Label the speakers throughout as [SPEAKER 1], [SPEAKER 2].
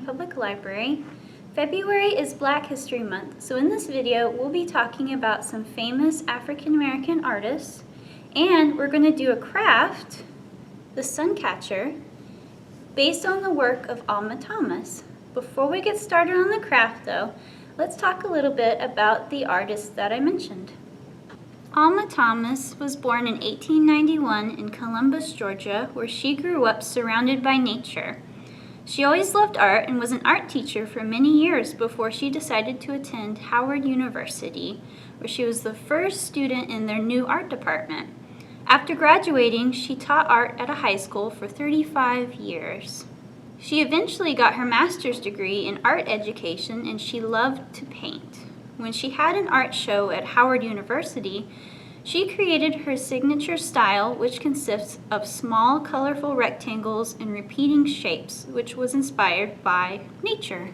[SPEAKER 1] Public Library. February is Black History Month, so in this video we'll be talking about some famous African American artists, and we're going to do a craft, the Suncatcher, based on the work of Alma Thomas. Before we get started on the craft though, let's talk a little bit about the artist that I mentioned. Alma Thomas was born in 1891 in Columbus, Georgia, where she grew up surrounded by nature. She always loved art and was an art teacher for many years before she decided to attend Howard University, where she was the first student in their new art department. After graduating, she taught art at a high school for 35 years. She eventually got her master's degree in art education, and she loved to paint. When she had an art show at Howard University, she created her signature style, which consists of small, colorful rectangles and repeating shapes, which was inspired by nature.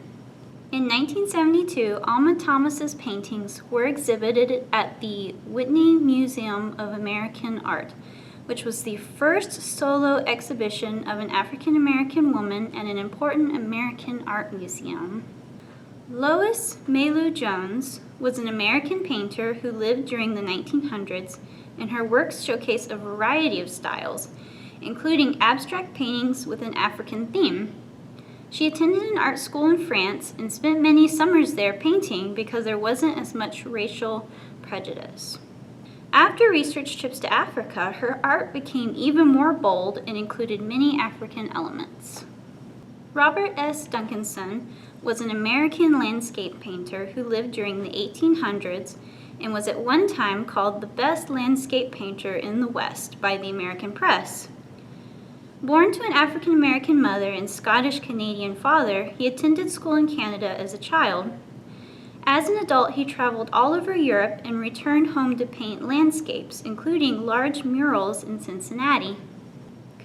[SPEAKER 1] In 1972, Alma Thomas's paintings were exhibited at the Whitney Museum of American Art, which was the first solo exhibition of an African American woman at an important American art museum. Lois Mailou Jones was an American painter who lived during the 1900s, and her works showcase a variety of styles, including abstract paintings with an African theme. She attended an art school in France and spent many summers there painting because there wasn't as much racial prejudice. After research trips to Africa, her art became even more bold and included many African elements. Robert S. Duncanson was an American landscape painter who lived during the 1800s and was at one time called the best landscape painter in the West by the American press. Born to an African American mother and Scottish-Canadian father, he attended school in Canada as a child. As an adult, he traveled all over Europe and returned home to paint landscapes, including large murals in Cincinnati.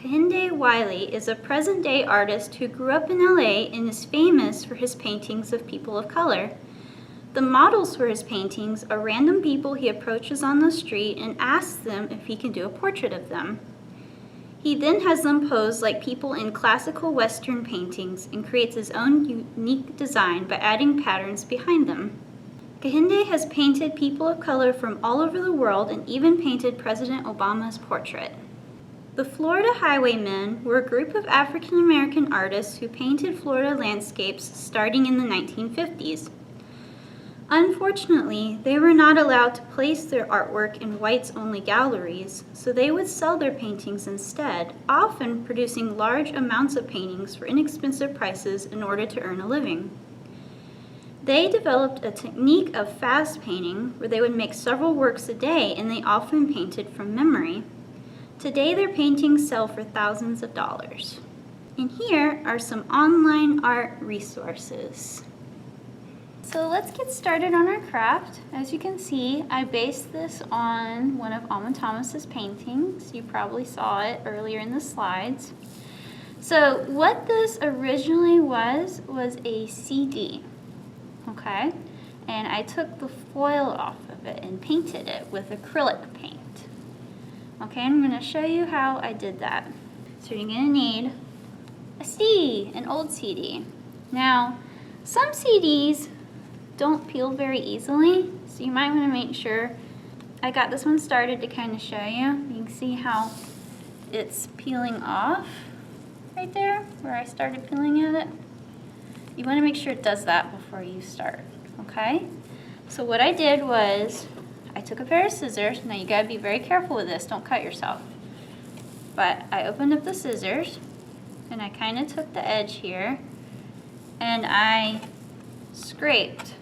[SPEAKER 1] Kehinde Wiley is a present-day artist who grew up in LA and is famous for his paintings of people of color. The models for his paintings are random people he approaches on the street and asks them if he can do a portrait of them. He then has them pose like people in classical Western paintings and creates his own unique design by adding patterns behind them. Kehinde has painted people of color from all over the world and even painted President Obama's portrait. The Florida Highwaymen were a group of African American artists who painted Florida landscapes starting in the 1950s. Unfortunately, they were not allowed to place their artwork in whites-only galleries, so they would sell their paintings instead, often producing large amounts of paintings for inexpensive prices in order to earn a living. They developed a technique of fast painting where they would make several works a day, and they often painted from memory. Today, their paintings sell for thousands of dollars. And here are some online art resources. So let's get started on our craft. As you can see, I based this on one of Alma Thomas's paintings. You probably saw it earlier in the slides. So what this originally was a CD, okay? And I took the foil off of it and painted it with acrylic paint. Okay, I'm going to show you how I did that. So you're going to need a CD, an old CD. Now, some CDs don't peel very easily, so you might want to make sure. I got this one started to kind of show you. You can see how it's peeling off right there, where I started peeling at it. You want to make sure it does that before you start, okay? So what I did was, I took a pair of scissors. Now you gotta be very careful with this, don't cut yourself. But I opened up the scissors and I kind of took the edge here and I scraped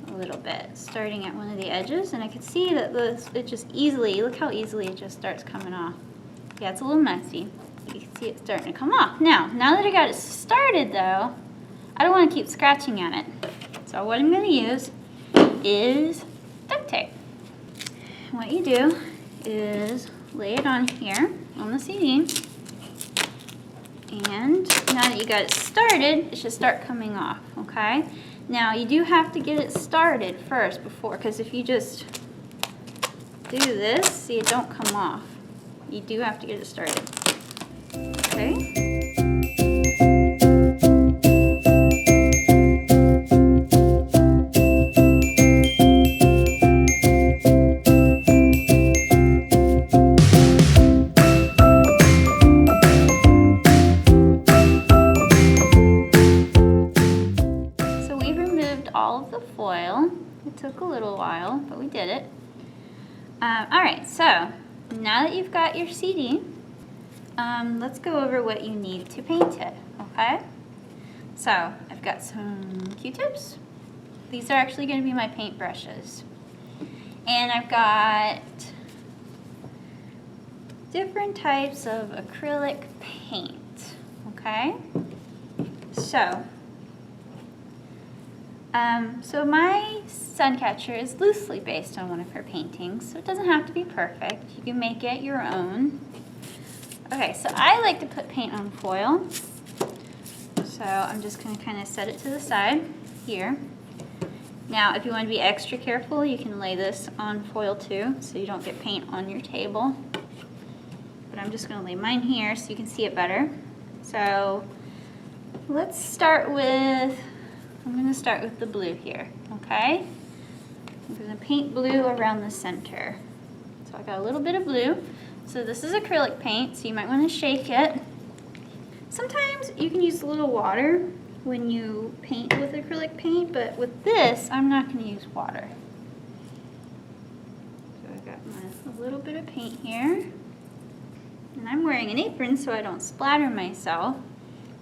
[SPEAKER 1] a little bit, starting at one of the edges, and I could see that it just easily, look how easily it just starts coming off. Yeah, it's a little messy. You can see it starting to come off. Now that I got it started though, I don't want to keep scratching at it. So what I'm going to use is duct tape. What you do is lay it on here on the CD, and now that you got it started, it should start coming off, okay? Now you do have to get it started first because if you just do this, see, it don't come off. You do have to get it started. Okay. It took a little while, but we did it. Alright, so now that you've got your CD, let's go over what you need to paint it, okay? So, I've got some Q-tips. These are actually going to be my paint brushes. And I've got different types of acrylic paint, okay? So my Suncatcher is loosely based on one of her paintings, so it doesn't have to be perfect. You can make it your own. Okay, so I like to put paint on foil. So I'm just going to kind of set it to the side here. Now, if you want to be extra careful, you can lay this on foil too, so you don't get paint on your table. But I'm just going to lay mine here so you can see it better. So let's start with, I'm going to start with the blue here, okay? I'm going to paint blue around the center. So I got a little bit of blue. So this is acrylic paint, so you might want to shake it. Sometimes you can use a little water when you paint with acrylic paint, but with this, I'm not going to use water. So I got a little bit of paint here. And I'm wearing an apron so I don't splatter myself.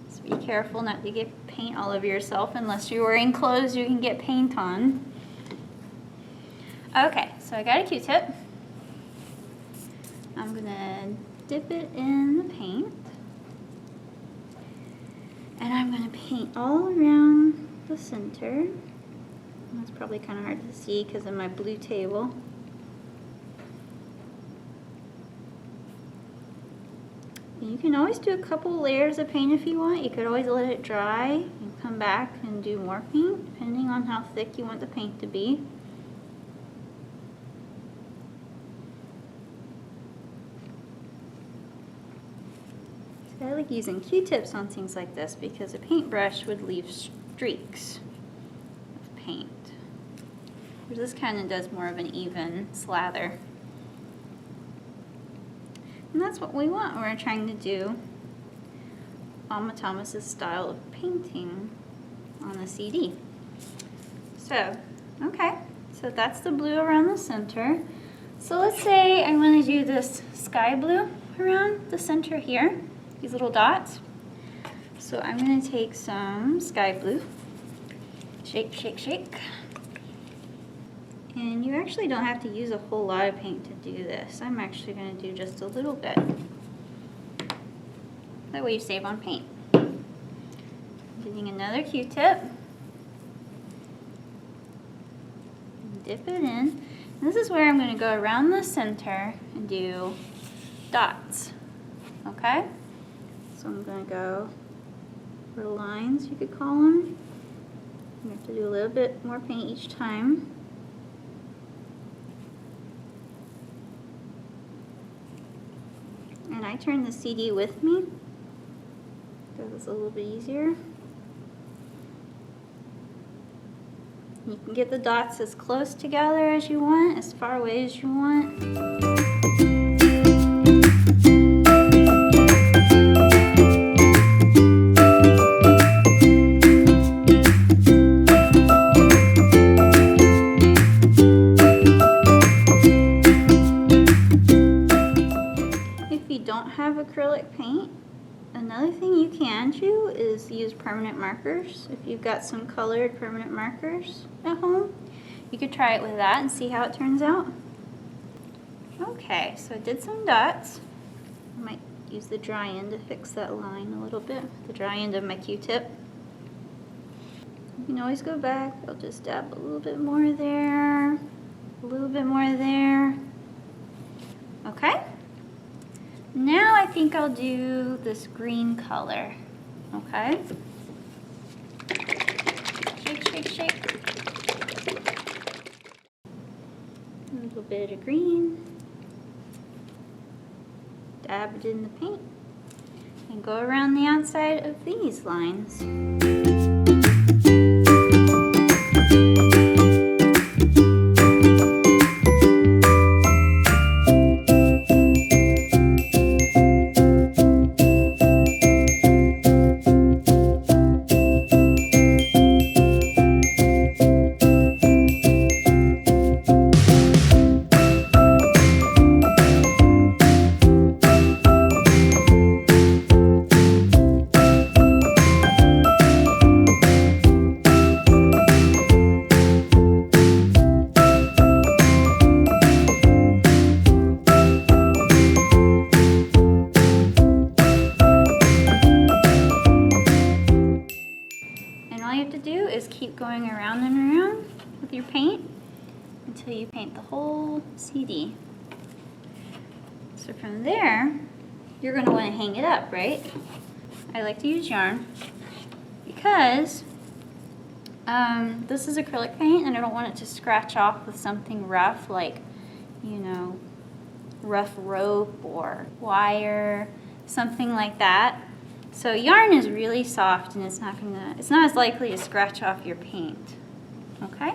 [SPEAKER 1] So be careful not to get paint all over yourself unless you're wearing clothes you can get paint on. Okay, so I got a Q-tip. I'm going to dip it in the paint. And I'm going to paint all around the center. That's probably kind of hard to see because of my blue table. And you can always do a couple layers of paint if you want. You could always let it dry and come back and do more paint, depending on how thick you want the paint to be. I like using Q-tips on things like this because a paintbrush would leave streaks of paint. Whereas this kind of does more of an even slather. And that's what we want when we're trying to do Alma Thomas's style of painting on a CD. So, okay, so that's the blue around the center. So let's say I want to do this sky blue around the center here. These little dots. So I'm going to take some sky blue, shake, shake, shake. And you actually don't have to use a whole lot of paint to do this. I'm actually going to do just a little bit. That way you save on paint. Getting another Q-tip. Dip it in. And this is where I'm going to go around the center and do dots. Okay? So I'm going to go for lines, you could call them. You have to do a little bit more paint each time. And I turn the CD with me, because it's a little bit easier. You can get the dots as close together as you want, as far away as you want. Acrylic paint. Another thing you can do is use permanent markers. If you've got some colored permanent markers at home, you could try it with that and see how it turns out. Okay, so I did some dots. I might use the dry end to fix that line a little bit, the dry end of my Q-tip. You can always go back. I'll just dab a little bit more there, a little bit more there. Okay? Now I think I'll do this green color, okay? Shake, shake, shake. A little bit of green. Dab it in the paint. And go around the outside of these lines. until you paint the whole CD. So from there, you're going to want to hang it up, right? I like to use yarn because this is acrylic paint and I don't want it to scratch off with something rough like, you know, rough rope or wire, something like that. So yarn is really soft and it's not as likely to scratch off your paint. Okay?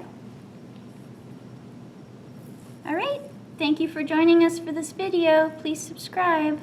[SPEAKER 1] All right. Thank you for joining us for this video. Please subscribe.